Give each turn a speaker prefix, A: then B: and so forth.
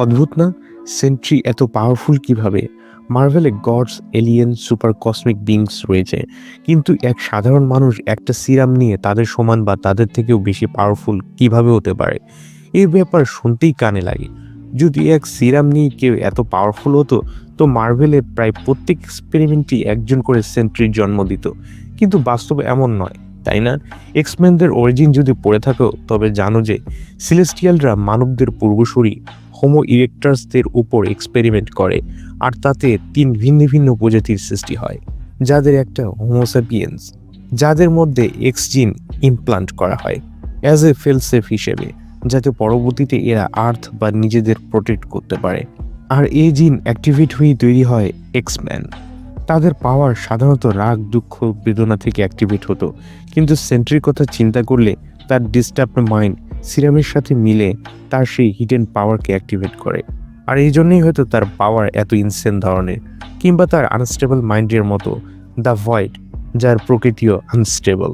A: অদ্ভুত না? সেন্ট্রি এত পাওয়ারফুল কিভাবে? মার্ভেলে gods, alien, super cosmic beings রয়েছে, কিন্তু এক সাধারণ মানুষ একটা সিরাম নিয়ে তাদের সমান বা তাদের থেকেও বেশি পাওয়ারফুল কিভাবে হতে পারে? এই ব্যাপার শুনতেই কানে লাগে। যদি এক সিরাম নিয়ে কেউ এত পাওয়ারফুল হতো, তো মার্ভেলের প্রায় প্রত্যেক এক্সপেরিমেন্টই একজন করে সেন্ট্রির জন্ম দিত। কিন্তু বাস্তবে এমন নয়, তাই না? এক্সম্যানদের অরিজিন যদি পড়ে থাকো, তবে জানো যে সিলেস্টিয়ালরা মানবদের পূর্বসূরি হোমো ইরেক্টাসদের উপর এক্সপেরিমেন্ট করে, আর তাতে 3 ভিন্ন ভিন্ন প্রজাতির সৃষ্টি হয়, যাদের একটা হোমোসাপিয়েন্স, যাদের মধ্যে এক্স জিন ইমপ্লান্ট করা হয় অ্যাজ এ ফেলসেফ হিসেবে, যাতে পরবর্তীতে এরা আর্থ বা নিজেদের প্রোটেক্ট করতে পারে। আর এই জিন অ্যাক্টিভেট হয়ে তৈরি হয় এক্সম্যান। তাদের পাওয়ার সাধারণত রাগ, দুঃখ, বেদনা থেকে অ্যাক্টিভেট হতো, কিন্তু সেন্ট্রির কথা চিন্তা করলে তার ডিস্টার্বড মাইন্ড সিরামের সাথে মিলে তার সেই হিডেন পাওয়ারকে অ্যাক্টিভেট করে। আর এই জন্যই হয়তো তার পাওয়ার এত ইনসেন ধরনের, কিংবা তার আনস্টেবল মাইন্ডের মতো দ্য ভয়েড, যার প্রকৃতিও আনস্টেবল।